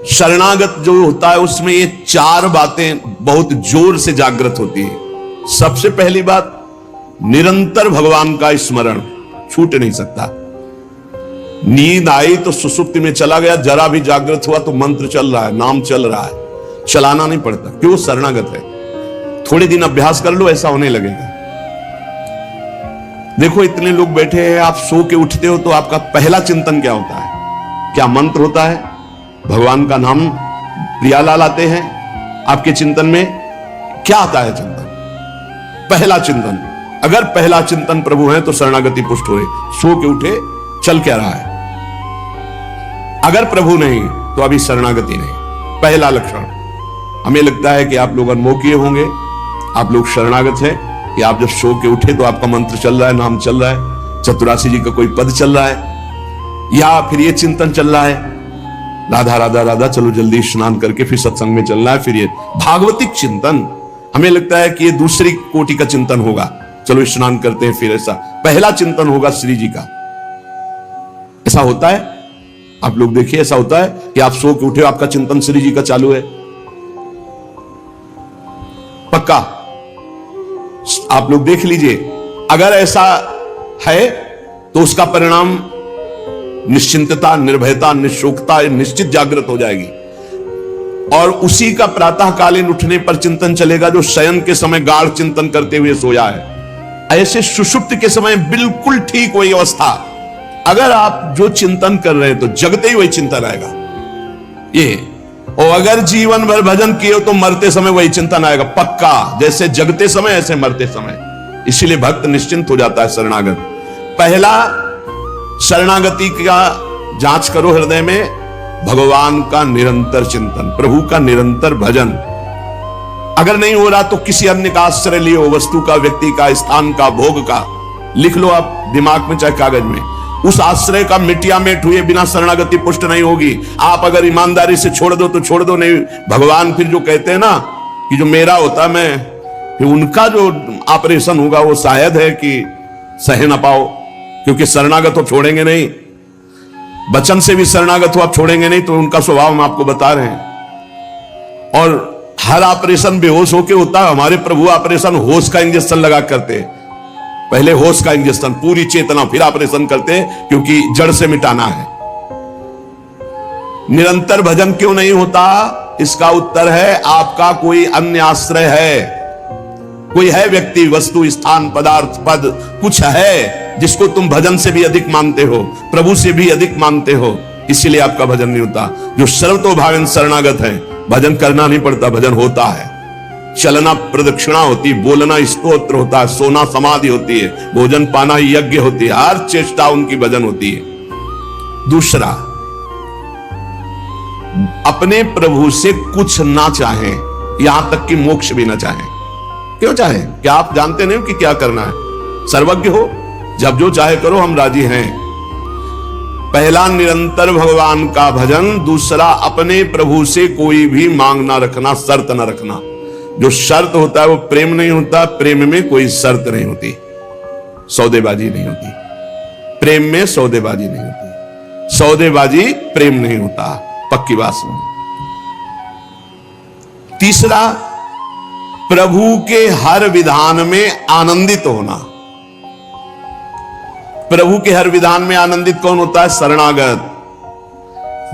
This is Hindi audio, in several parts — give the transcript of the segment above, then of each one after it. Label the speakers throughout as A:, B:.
A: शरणागत जो होता है उसमें ये चार बातें बहुत जोर से जागृत होती है। सबसे पहली बात, निरंतर भगवान का स्मरण छूट नहीं सकता। नींद आई तो सुसुप्ति में चला गया, जरा भी जागृत हुआ तो मंत्र चल रहा है, नाम चल रहा है, चलाना नहीं पड़ता। क्यों? शरणागत है। थोड़े दिन अभ्यास कर लो, ऐसा होने लगेगा। देखो इतने लोग बैठे हैं, आप सो के उठते हो तो आपका पहला चिंतन क्या होता है? क्या मंत्र होता है? भगवान का नाम प्रियालाल आते हैं आपके चिंतन में? क्या आता है चिंतन? पहला चिंतन। अगर पहला चिंतन प्रभु है तो शरणागति पुष्ट हुए। सो के उठे, चल क्या रहा है? अगर प्रभु नहीं तो अभी शरणागति नहीं। पहला लक्षण। हमें लगता है कि आप लोग अनमोकीय होंगे, आप लोग शरणागत हैं कि आप जब सो के उठे तो आपका मंत्र चल रहा है, नाम चल रहा है, चतुरासी जी का कोई पद चल रहा है, या फिर ये चिंतन चल रहा है, राधा राधा राधा, चलो जल्दी स्नान करके फिर सत्संग में चलना है। फिर ये भागवतिक चिंतन, हमें लगता है कि ये दूसरी कोटि का चिंतन होगा, चलो स्नान करते हैं फिर। ऐसा पहला चिंतन होगा श्री जी का। ऐसा होता है? आप लोग देखिए, ऐसा होता है कि आप सो के उठे, आपका चिंतन श्री जी का चालू है? पक्का? आप लोग देख लीजिए, अगर ऐसा है तो उसका परिणाम निश्चिंतता, निर्भयता, निशोकता निश्चित जागृत हो जाएगी। और उसी का प्रातःकालीन उठने पर चिंतन चलेगा जो शयन के समय गाढ़ चिंतन करते हुए सोया है। ऐसे सुषुप्त के समय बिल्कुल ठीक वही अवस्था। अगर आप जो चिंतन कर रहे हैं तो जगते ही वही चिंतन आएगा ये। और अगर जीवन भर भजन किए तो मरते समय वही चिंतन आएगा पक्का। जैसे जगते समय ऐसे मरते समय। इसीलिए भक्त निश्चिंत हो जाता है शरणागत। पहला, शरणागति का जांच करो हृदय में, भगवान का निरंतर चिंतन, प्रभु का निरंतर भजन। अगर नहीं हो रहा तो किसी अन्य का आश्रय लियो, वस्तु का, व्यक्ति का, स्थान का, भोग का, लिख लो आप दिमाग में चाहे कागज में। उस आश्रय का मिटिया मेट हुए बिना शरणागति पुष्ट नहीं होगी। आप अगर ईमानदारी से छोड़ दो तो छोड़ दो, नहीं भगवान फिर जो कहते हैं ना कि जो मेरा होता मैं, फिर उनका जो ऑपरेशन होगा वो शायद है कि सह ना पाओ, क्योंकि शरणागत हो छोड़ेंगे नहीं। वचन से भी शरणागत हो आप छोड़ेंगे नहीं, तो उनका स्वभाव हम आपको बता रहे हैं। और हर ऑपरेशन बेहोश होके होता है। हमारे प्रभु ऑपरेशन होश का इंजेक्शन लगा करते, पहले होश का इंजेक्शन, पूरी चेतना, फिर ऑपरेशन करते, क्योंकि जड़ से मिटाना है। निरंतर भजन क्यों नहीं होता? इसका उत्तर है आपका कोई अन्य आश्रय है, कोई है व्यक्ति, वस्तु, स्थान, पदार्थ, पद, कुछ है जिसको तुम भजन से भी अधिक मानते हो, प्रभु से भी अधिक मानते हो, इसीलिए आपका भजन नहीं होता। जो सर्वतोभावेन शरणागत है, भजन करना नहीं पड़ता, भजन होता है। चलना प्रदक्षिणा होती, बोलना स्तोत्र होता है, सोना समाधि होती है, भोजन पाना यज्ञ होती है, हर चेष्टा उनकी भजन होती है। दूसरा, अपने प्रभु से कुछ ना चाहें, यहां तक कि मोक्ष भी ना चाहें। क्यों चाहें? क्या आप जानते नहीं कि क्या करना है? सर्वज्ञ हो, जब जो चाहे करो, हम राजी हैं। पहला, निरंतर भगवान का भजन। दूसरा, अपने प्रभु से कोई भी मांग ना रखना, शर्त ना रखना। जो शर्त होता है वो प्रेम नहीं होता। प्रेम में कोई शर्त नहीं होती, सौदेबाजी नहीं होती। प्रेम में सौदेबाजी नहीं होती, सौदेबाजी प्रेम नहीं होता, पक्की बात सुनो। तीसरा, प्रभु के हर विधान में आनंदित होना। प्रभु के हर विधान में आनंदित कौन होता है? शरणागत।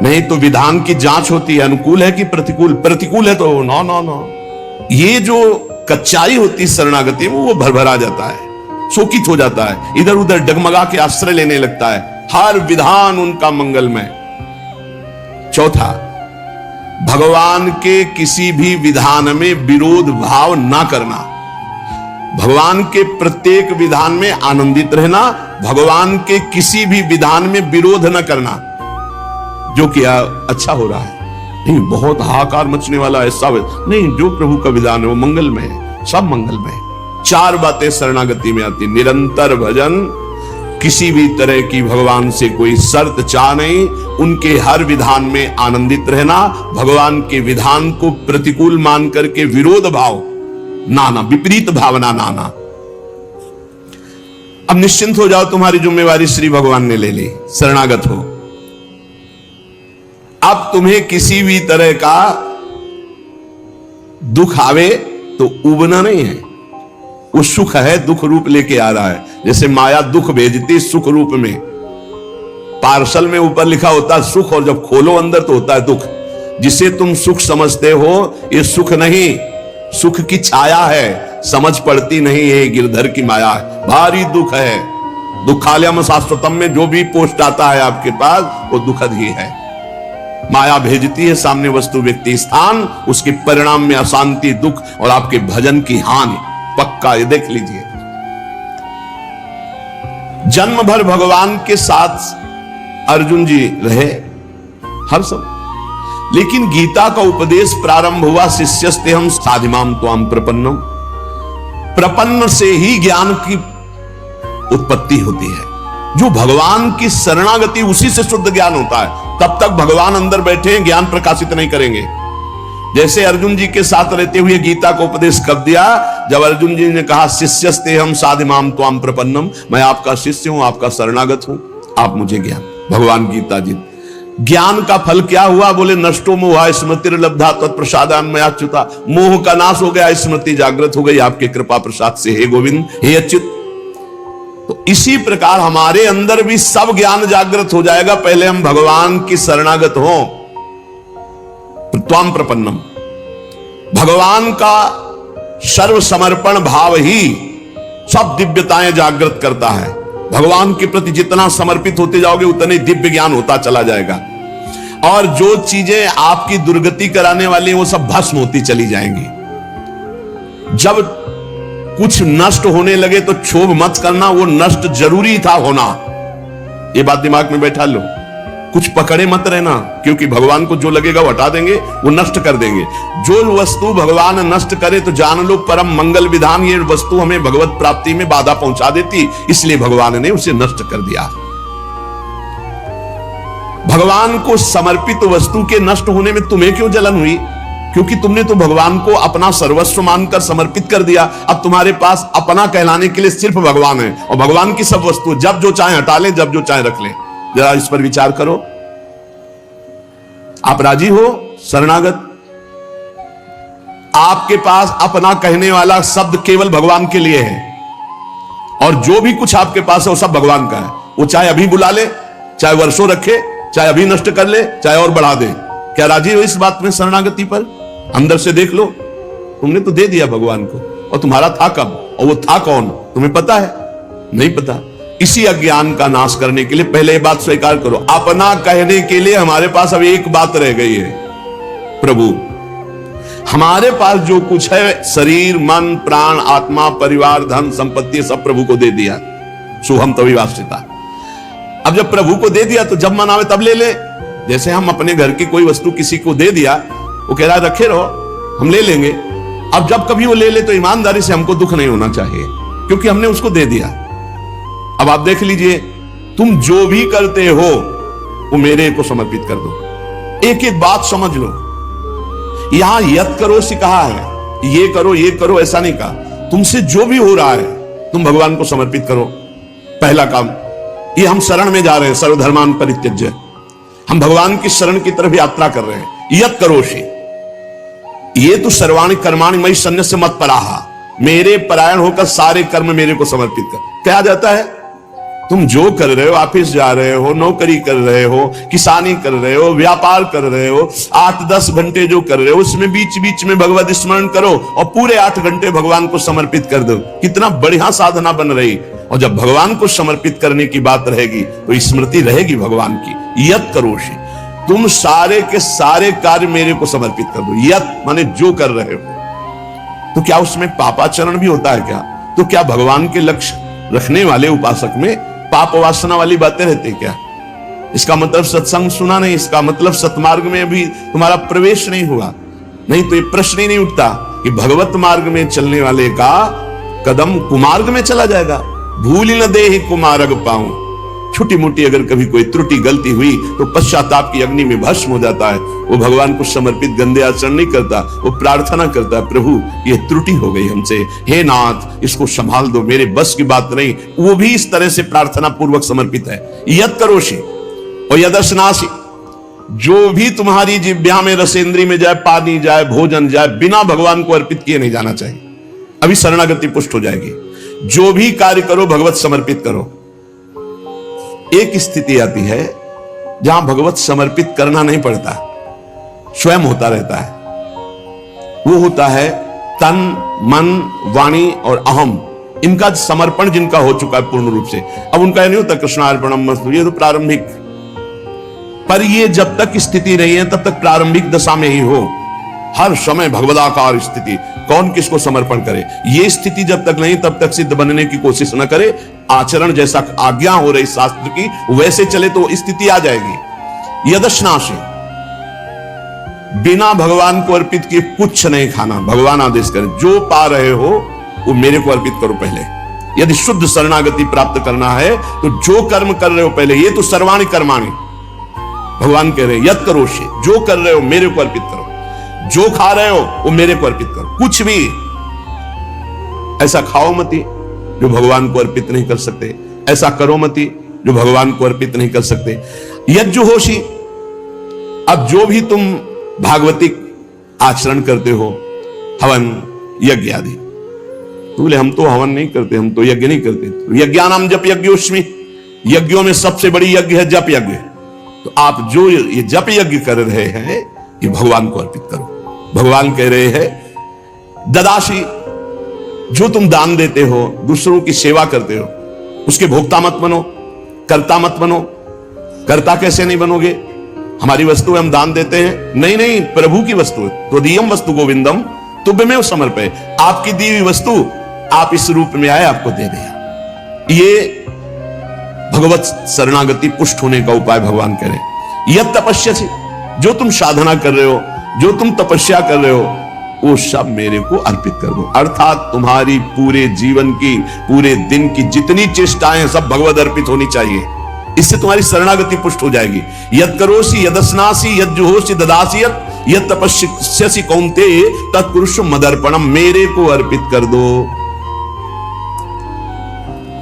A: नहीं तो विधान की जांच होती है, अनुकूल है कि प्रतिकूल। प्रतिकूल है तो नो नो नो। ये जो कच्चाई होती है शरणागति में, वो भरभरा जाता है, शोकित हो जाता है, इधर उधर डगमगा के आश्रय लेने लगता है। हर विधान उनका मंगलमय। चौथा, भगवान के किसी भी विधान में विरोध भाव ना करना। भगवान के प्रत्येक विधान में आनंदित रहना, भगवान के किसी भी विधान में विरोध न करना। जो किया अच्छा हो रहा है, नहीं बहुत हाहाकार मचने वाला है, सब नहीं, जो प्रभु का विधान है वो मंगलमय है, सब मंगलमय है। चार बातें शरणागति में आती, निरंतर भजन, किसी भी तरह की भगवान से कोई शर्त चाह नहीं, उनके हर विधान में आनंदित रहना, भगवान के विधान को प्रतिकूल मान करके विरोध भाव नाना, विपरीत भावना नाना। अब निश्चिंत हो जाओ, तुम्हारी जिम्मेवारी श्री भगवान ने ले ली, शरणागत हो। अब तुम्हें किसी भी तरह का दुख आवे तो उबना नहीं है। वो सुख है, दुख रूप लेके आ रहा है। जैसे माया दुख भेजती सुख रूप में, पार्सल में ऊपर लिखा होता है सुख, और जब खोलो अंदर तो होता है दुख। जिसे तुम सुख समझते हो ये सुख नहीं, सुख की छाया है, समझ पड़ती नहीं है, गिरधर की माया है, भारी दुख है। दुखालयम शाश्वतम में जो भी पोस्ट आता है आपके पास वो दुखद ही है। माया भेजती है सामने वस्तु व्यक्ति स्थान, उसके परिणाम में अशांति दुख और आपके भजन की हानि पक्का। ये देख लीजिए, जन्म भर भगवान के साथ अर्जुन जी रहे हर समय, लेकिन गीता का उपदेश प्रारंभ हुआ शिष्यस्ते हम साधिमाम त्वाम प्रपन्नम। प्रपन्न से ही ज्ञान की उत्पत्ति होती है। जो भगवान की शरणागति, उसी से शुद्ध ज्ञान होता है। तब तक भगवान अंदर बैठे हैं, ज्ञान प्रकाशित नहीं करेंगे। जैसे अर्जुन जी के साथ रहते हुए गीता को उपदेश कब दिया? जब अर्जुन जी ने कहा शिष्यस्ते हम साधिमाम त्वाम प्रपन्नम, मैं आपका शिष्य हूं, आपका शरणागत हूं, आप मुझे ज्ञान। भगवान गीता जी, ज्ञान का फल क्या हुआ? बोले नष्टो मोह स्मृतिर्लब्धा तत्प्रसादान मयाच्युता। मोह का नाश हो गया, स्मृति जागृत हो गई आपके कृपा प्रसाद से, हे गोविंद, हे अच्युत। तो इसी प्रकार हमारे अंदर भी सब ज्ञान जागृत हो जाएगा, पहले हम भगवान की शरणागत हो। त्वाम प्रपन्नम, भगवान का सर्व समर्पण भाव ही सब दिव्यताएं जागृत करता है। भगवान के प्रति जितना समर्पित होते जाओगे उतने दिव्य ज्ञान होता चला जाएगा, और जो चीजें आपकी दुर्गति कराने वाली वो सब भस्म होती चली जाएंगी। जब कुछ नष्ट होने लगे तो क्षोभ मत करना, वो नष्ट जरूरी था होना, ये बात दिमाग में बैठा लो। कुछ पकड़े मत रहना, क्योंकि भगवान को जो लगेगा वो हटा देंगे, वो नष्ट कर देंगे। जो वस्तु भगवान नष्ट करे तो जान लो परम मंगल विधान, ये वस्तु हमें भगवत प्राप्ति में बाधा पहुंचा देती, इसलिए भगवान ने उसे नष्ट कर दिया। भगवान को समर्पित वस्तु के नष्ट होने में तुम्हें क्यों जलन हुई? क्योंकि तुमने तो भगवान को अपना सर्वस्व मानकर समर्पित कर दिया। अब तुम्हारे पास अपना कहलाने के लिए सिर्फ भगवान है, और भगवान की सब वस्तु जब जो चाहे हटा ले, जब जो चाहे रख ले। जरा इस पर विचार करो। आप राजी हो शरणागत? आपके पास अपना कहने वाला शब्द केवल भगवान के लिए है, और जो भी कुछ आपके पास है वो सब भगवान का है। वो चाहे अभी बुला ले, चाहे वर्षों रखे, चाहे अभी नष्ट कर ले, चाहे और बढ़ा दे। क्या राजी हो इस बात में शरणागति पर? अंदर से देख लो, तुमने तो दे दिया भगवान को, और तुम्हारा था कब, और वो था कौन, तुम्हें पता है? नहीं पता। इसी अज्ञान का नाश करने के लिए पहले ये बात स्वीकार करो, अपना कहने के लिए हमारे पास अब एक बात रह गई है, प्रभु। हमारे पास जो कुछ है, शरीर, मन, प्राण, आत्मा, परिवार, धन, संपत्ति, सब प्रभु को दे दिया। शुभम तभी वास्तिता। अब जब प्रभु को दे दिया तो जब मन आवे तब ले ले। जैसे हम अपने घर की कोई वस्तु किसी को दे दिया, वो कह रहा है रखे रहो, हम ले लेंगे। अब जब कभी वो ले ले तो ईमानदारी से हमको दुख नहीं होना चाहिए, क्योंकि हमने उसको दे दिया। अब आप देख लीजिए, तुम जो भी करते हो वो मेरे को समर्पित कर दो। एक एक बात समझ लो। यहां यत करो से कहा है, ये करो ऐसा नहीं कहा। तुमसे जो भी हो रहा है तुम भगवान को समर्पित करो। पहला काम ये, हम शरण में जा रहे हैं, सर्वधर्मान परित्यज्य। हम भगवान की शरण की तरफ यात्रा कर रहे हैं। यत करोषि, ये तो सर्वाणि कर्माणि मयि सन्न्यस्य मत्पराः, मेरे परायण होकर सारे कर्म मेरे को समर्पित कर। क्या जाता है? तुम जो कर रहे हो, ऑफिस जा रहे हो, नौकरी कर रहे हो, किसानी कर रहे हो, व्यापार कर रहे हो, 8-10 घंटे जो कर रहे हो उसमें बीच बीच में भगवत स्मरण करो, और पूरे 8 घंटे भगवान को समर्पित कर दो। कितना बढ़िया साधना बन रही। और जब भगवान को समर्पित करने की बात रहेगी तो स्मृति रहेगी भगवान की। यत करोषि, तुम सारे के सारे कार्य मेरे को समर्पित कर दो। यत माने जो कर रहे हो। तो क्या उसमें पापाचरण भी होता है क्या? तो क्या भगवान के लक्ष्य रखने वाले उपासक में पाप वासना वाली बातें रहती क्या? इसका मतलब सत्संग सुना नहीं, इसका मतलब सतमार्ग में भी तुम्हारा प्रवेश नहीं हुआ। नहीं तो ये प्रश्न ही नहीं उठता कि भगवत मार्ग में चलने वाले का कदम कुमार्ग में चला जाएगा। भूल न दे ही कुमार्ग पाऊं। छोटी मोटी अगर कभी कोई त्रुटि गलती हुई तो पश्चाताप की अग्नि में भस्म हो जाता है। वो भगवान को समर्पित गंदे आचरण नहीं करता, वो प्रार्थना करता है, प्रभु ये त्रुटि हो गई हमसे, हे नाथ इसको संभाल दो, मेरे बस की बात नहीं। वो भी इस तरह से प्रार्थना पूर्वक समर्पित है। यत करोषि और यदर्शनासि, जो भी तुम्हारी जिह्वा में, रसेंद्री में जाए, पानी जाए, भोजन जाए, बिना भगवान को अर्पित किए नहीं जाना चाहिए। अभी शरणागति पुष्ट हो जाएगी। जो भी कार्य करो भगवत समर्पित करो। एक स्थिति आती है जहां भगवत समर्पित करना नहीं पड़ता, स्वयं होता रहता है। वो होता है तन, मन, वाणी और अहम, इनका समर्पण जिनका हो चुका है पूर्ण रूप से। अब उनका नहीं होता कृष्णार्पणमस्तु, ये तो प्रारंभिक, पर ये जब तक स्थिति नहीं है तब तक प्रारंभिक दशा में ही हो। हर समय भगवदाकार स्थिति, कौन किसको समर्पण करे, ये स्थिति जब तक नहीं तब तक सिद्ध बनने की कोशिश न करे। आचरण जैसा आज्ञा हो रही शास्त्र की वैसे चले तो स्थिति आ जाएगी। यदश्नाशी, बिना भगवान को अर्पित किए कुछ नहीं खाना। भगवान आदेश करे जो पा रहे हो वो मेरे को अर्पित करो पहले। यदि शुद्ध शरणागति प्राप्त करना है तो जो कर्म कर रहे हो पहले, ये तो सर्वाणि कर्माणि, भगवान कह रहे यत् करोषि, जो कर रहे हो मेरे को अर्पित करो। जो खा रहे हो वो मेरे को अर्पित करो। कुछ भी ऐसा खाओ मती जो भगवान को अर्पित नहीं कर सकते, ऐसा करो मती जो भगवान को अर्पित नहीं कर सकते। यज्जुहोषि, अब जो भी तुम भागवतिक आचरण करते हो, हवन यज्ञ आदि, तो बोले हम तो हवन नहीं करते, हम तो यज्ञ नहीं करते। यज्ञानाम जप यज्ञोस्मि, यज्ञों में सबसे बड़ी यज्ञ है जप यज्ञ। तो आप जो ये जप यज्ञ कर रहे हैं ये भगवान को अर्पित करो। भगवान कह रहे हैं ददाशी, जो तुम दान देते हो, दूसरों की सेवा करते हो, उसके भोक्ता मत बनो, कर्ता मत बनो। कर्ता कैसे नहीं बनोगे? हमारी वस्तु है, हम दान देते हैं, नहीं नहीं, प्रभु की वस्तु है। त्वदीयम वस्तु गोविंदम तुभ्यमेव समर्पये, आपकी दी हुई वस्तु आप इस रूप में आए, आपको दे दिया। ये भगवत शरणागति पुष्ट होने का उपाय भगवान करें। यह तपस्या से, जो तुम साधना कर रहे हो, जो तुम तपस्या कर रहे हो, वो सब मेरे को अर्पित कर दो। अर्थात तुम्हारी पूरे जीवन की, पूरे दिन की जितनी चेष्टाएं सब भगवत अर्पित होनी चाहिए। इससे तुम्हारी शरणागति पुष्ट हो जाएगी। यद करोसी यदस्नासी यज्जुहोसी ददासी यद तपस्यसि कौन्तेय तत्कुरुषु मदर्पणम, मेरे को अर्पित कर दो।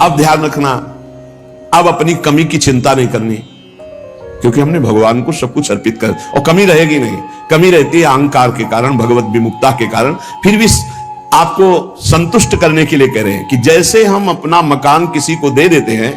A: अब ध्यान रखना, अब अपनी कमी की चिंता नहीं करनी, क्योंकि हमने भगवान को सब कुछ अर्पित कर, और कमी रहेगी नहीं। कमी रहती है अहंकार के कारण, भगवत विमुक्ता के कारण। फिर भी आपको संतुष्ट करने के लिए कह रहे हैं कि जैसे हम अपना मकान किसी को दे देते हैं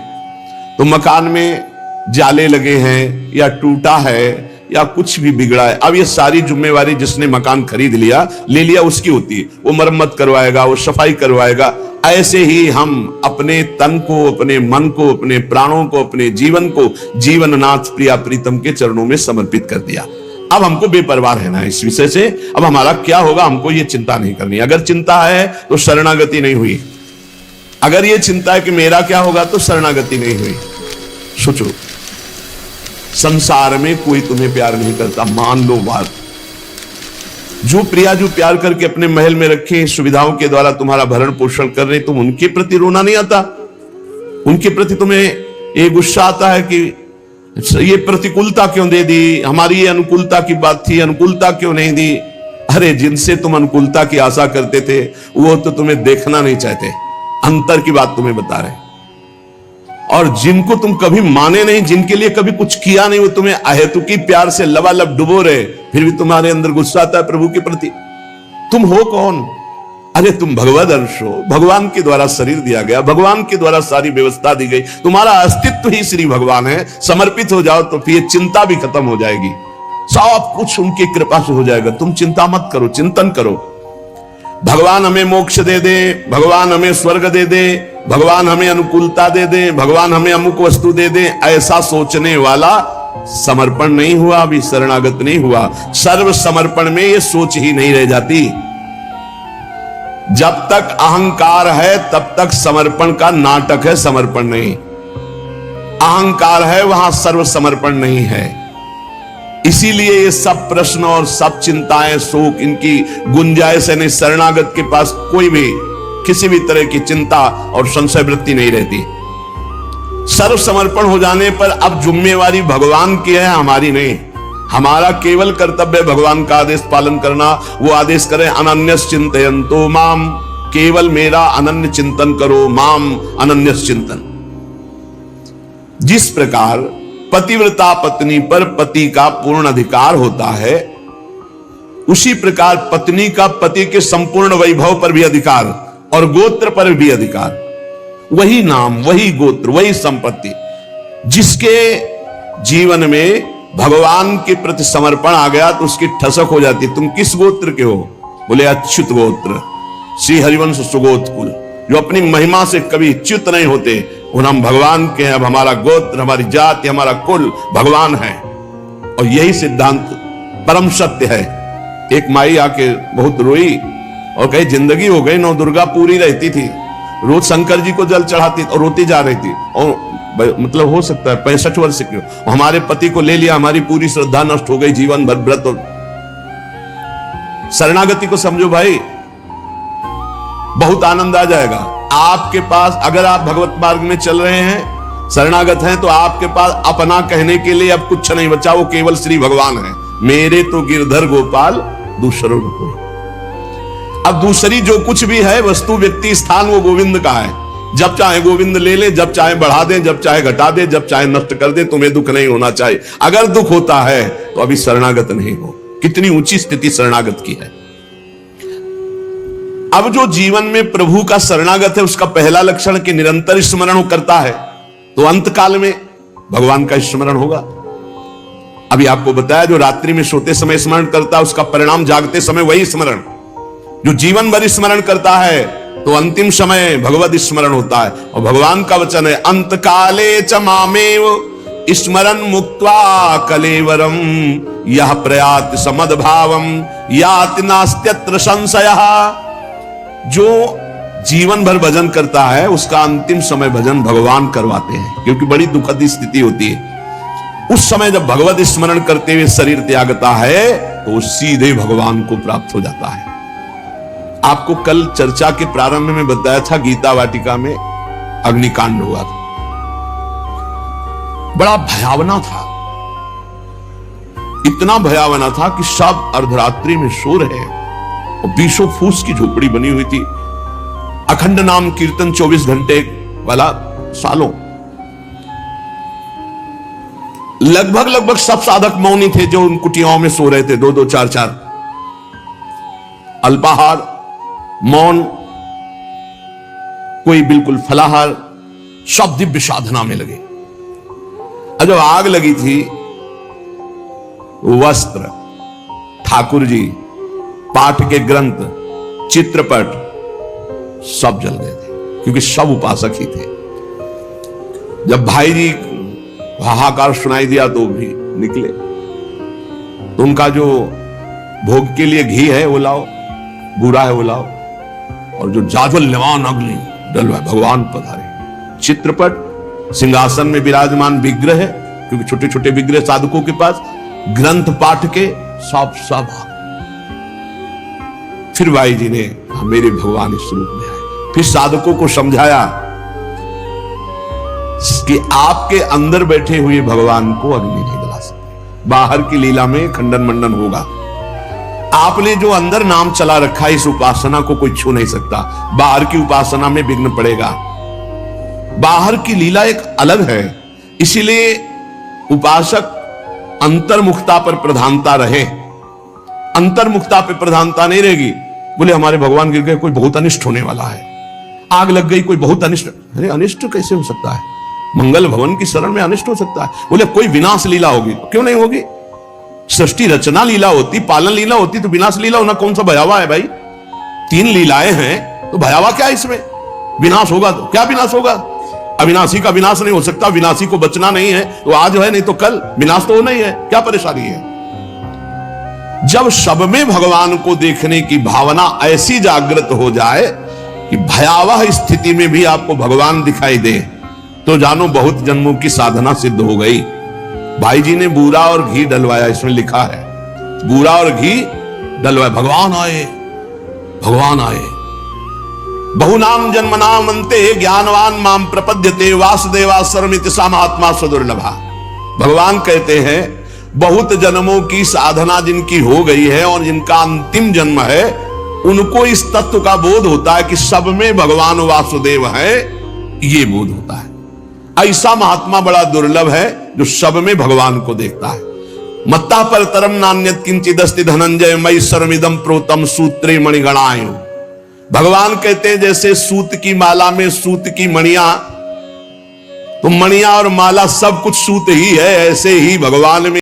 A: तो मकान में जाले लगे हैं या टूटा है या कुछ भी बिगड़ा है, अब ये सारी जिम्मेवारी जिसने मकान खरीद लिया, ले लिया, उसकी होती है। वो मरम्मत करवाएगा, वो सफाई करवाएगा। ऐसे ही हम अपने तन को, अपने मन को, अपने प्राणों को, अपने जीवन को जीवननाथ प्रिया प्रीतम के चरणों में समर्पित कर दिया। अब हमको बेपरवाह रहना है इस विषय से। अब हमारा क्या होगा हमको ये चिंता नहीं करनी। अगर चिंता है तो शरणागति नहीं हुई, अगर ये चिंता है कि मेरा क्या होगा तो शरणागति नहीं हुई। सोचो, संसार में कोई तुम्हें प्यार नहीं करता, मान लो बात। जो प्रिया जो प्यार करके अपने महल में रखे, सुविधाओं के द्वारा तुम्हारा भरण पोषण कर रहे, तुम उनके प्रति रोना नहीं आता? उनके प्रति तुम्हें ये गुस्सा आता है कि ये प्रतिकूलता क्यों दे दी, हमारी ये अनुकूलता की बात थी, अनुकूलता क्यों नहीं दी? अरे जिनसे तुम अनुकूलता की आशा करते थे वो तो तुम्हें देखना नहीं चाहते, अंतर की बात तुम्हें बता रहे। और जिनको तुम कभी माने नहीं, जिनके लिए कभी कुछ किया नहीं, वो तुम्हें अहेतुकी प्यार से लबालब डुबो रहे, फिर भी तुम्हारे अंदर गुस्सा आता है प्रभु के प्रति। तुम हो कौन? अरे तुम भगवद अंश हो, भगवान के द्वारा शरीर दिया गया, भगवान के द्वारा सारी व्यवस्था दी गई, तुम्हारा अस्तित्व ही श्री भगवान है। समर्पित हो जाओ तो फिर चिंता भी खत्म हो जाएगी, सब कुछ उनकी कृपा से हो जाएगा। तुम चिंता मत करो, चिंतन करो। भगवान हमें मोक्ष दे दे, भगवान हमें स्वर्ग दे दे, भगवान हमें अनुकूलता दे दे, भगवान हमें अमुक वस्तु दे दे, ऐसा सोचने वाला समर्पण नहीं हुआ, अभी शरणागत नहीं हुआ। सर्व समर्पण में ये सोच ही नहीं रह जाती। जब तक अहंकार है तब तक समर्पण का नाटक है, समर्पण नहीं। अहंकार है वहां सर्व समर्पण नहीं है। इसीलिए ये सब प्रश्न और सब चिंताएं, शोक, इनकी गुंजाइश नहीं। शरणागत के पास कोई भी किसी भी तरह की चिंता और संशय वृत्ति नहीं रहती। सर्व समर्पण हो जाने पर अब जिम्मेवारी भगवान की है, हमारी नहीं। हमारा केवल कर्तव्य भगवान का आदेश पालन करना। वो आदेश करें अनन्यस चिंतयन्तो माम, केवल मेरा अनन्य चिंतन करो, माम अनन्यस चिंतन। जिस प्रकार पतिव्रता पत्नी पर पति का पूर्ण अधिकार होता है, उसी प्रकार पत्नी का पति के संपूर्ण वैभव पर भी अधिकार और गोत्र पर भी अधिकार। वही नाम, वही गोत्र, वही संपत्ति। जिसके जीवन में भगवान के प्रति समर्पण आ गया तो उसकी ठसक हो जाती। तुम किस गोत्र के हो? बोले अच्युत गोत्र, श्री हरिवंश सुगोत्र कुल, जो अपनी महिमा से कभी च्युत नहीं होते। और हम भगवान के हैं। अब हमारा गोत्र, हमारी जाति, हमारा कुल भगवान है। और यही सिद्धांत परम सत्य है। एक माई आके बहुत रोई और कही जिंदगी हो गई, नौ दुर्गा पूरी रहती थी, रोज शंकर जी को जल चढ़ाती और रोती जा रही थी। और मतलब हो सकता है 65 वर्ष की, हमारे पति को ले लिया, हमारी पूरी श्रद्धा नष्ट हो गई, जीवन भर व्रत। और शरणागति को समझो भाई, बहुत आनंद आ जाएगा आपके पास। अगर आप भगवत मार्ग में चल रहे हैं, शरणागत हैं, तो आपके पास अपना कहने के लिए अब कुछ नहीं बचा, वो केवल श्री भगवान है। मेरे तो गिरधर गोपाल दूसरों को। अब दूसरी जो कुछ भी है वस्तु, व्यक्ति, स्थान, वो गोविंद का है। जब चाहे गोविंद ले ले, जब चाहे बढ़ा दे, जब चाहे घटा दे, जब चाहे नष्ट कर दे। तुम्हें दुख नहीं होना चाहिए। अगर दुख होता है तो अभी शरणागत नहीं हो। कितनी ऊंची स्थिति शरणागत की है। अब जो जीवन में प्रभु का शरणागत है, उसका पहला लक्षण कि निरंतर स्मरण करता है, तो अंत काल में भगवान का स्मरण होगा। अभी आपको बताया, जो रात्रि में सोते समय स्मरण करता है, उसका परिणाम जागते समय वही स्मरण। जो जीवन भर स्मरण करता है तो अंतिम समय भगवत स्मरण होता है। और भगवान का वचन है, अंत काले च मामेव स्मरन मुक्त्वा कलेवरम यह प्रयात समद्भावम याति नास्त्यत्र संशयः। जो जीवन भर भजन करता है, उसका अंतिम समय भजन भगवान करवाते हैं, क्योंकि बड़ी दुखद स्थिति होती है। उस समय जब भगवत स्मरण करते हुए शरीर त्यागता है तो सीधे भगवान को प्राप्त हो जाता है। आपको कल चर्चा के प्रारंभ में बताया था, गीता वाटिका में अग्निकांड हुआ था, बड़ा भयावना था। इतना भयावना था कि सब अर्धरात्रि में सो रहे, और 20 फूस की झोपड़ी बनी हुई थी। अखंड नाम कीर्तन 24 घंटे वाला, सालों। लगभग सब साधक मौनी थे, जो उन कुटियाओं में सो रहे थे, 2-2, 4-4। अल्पाहार, मौन, कोई बिल्कुल फलाहार, सब दिव्य साधना में लगे। और जब आग लगी थी, वस्त्र, ठाकुर जी, पाठ के ग्रंथ, चित्रपट सब जल गए थे, क्योंकि सब उपासक ही थे। जब भाई जी हाहाकार सुनाई दिया तो भी निकले। तो उनका जो भोग के लिए घी है वो लाओ, बुरा है वो लाओ, और जो जाज्वल्यमान अग्नि डलवा, भगवान पधारे। चित्रपट, सिंहासन में विराजमान विग्रह है, क्योंकि छोटे छोटे विग्रह साधकों के पास, ग्रंथ पाठ के सब। फिर भाई जी ने मेरे भगवान इस रूप में आए। फिर साधकों को समझाया कि आपके अंदर बैठे हुए भगवान को अग्नि नहीं जला सकते, बाहर की लीला में खंडन मंडन होगा। आपने जो अंदर नाम चला रखा है, इस उपासना को कोई छू नहीं सकता। बाहर की उपासना में विघ्न पड़ेगा। बाहर की लीला एक अलग है, इसीलिए उपासक अंतर्मुखता पर प्रधानता रहे। अंतर्मुखता पर प्रधानता नहीं रहेगी, बोले हमारे भगवान गिर गए, कोई बहुत अनिष्ट होने वाला है, आग लग गई, कोई बहुत अनिष्ट। अरे अनिष्ट कैसे हो सकता है? मंगल भवन की शरण में अनिष्ट हो सकता है? बोले कोई विनाश लीला होगी। क्यों नहीं होगी? सृष्टि रचना लीला होती, पालन लीला होती, तो विनाश लीला होना कौन सा भयावा है भाई? 3 लीलाएं हैं, तो भयावा क्या है इसमें? विनाश होगा तो क्या विनाश होगा? अविनाशी का विनाश नहीं हो सकता, विनाशी को बचना नहीं है तो आज है, नहीं तो कल। विनाश तो होना ही है, क्या परेशानी है? जब सब में भगवान को देखने की भावना ऐसी जागृत हो जाए कि भयावह स्थिति में भी आपको भगवान दिखाई दे, तो जानो बहुत जन्मों की साधना सिद्ध हो गई। भाई जी ने बूरा और घी डलवाया, इसमें लिखा है बूरा और घी डलवाया। भगवान आए, भगवान आए। बहुनाम जन्मनाम अन्ते ज्ञानवान माम प्रपद्यते वासुदेवा सर्वमिति सा महात्मा सुदुर्लभा। भगवान कहते हैं बहुत जन्मों की साधना जिनकी हो गई है और जिनका अंतिम जन्म है, उनको इस तत्व का बोध होता है कि सब में भगवान वासुदेव है, ये बोध होता है। ऐसा महात्मा बड़ा दुर्लभ है जो सब में भगवान को देखता है। मत्ता पर तरम नान्यत किंचिदस्ति धनंजय मई सर्वमिदम प्रोतम सूत्रे मणिगणाय। भगवान कहते हैं जैसे सूत की माला में सूत की मणियां, तो मणियां और माला सब कुछ सूत ही है, ऐसे ही भगवान में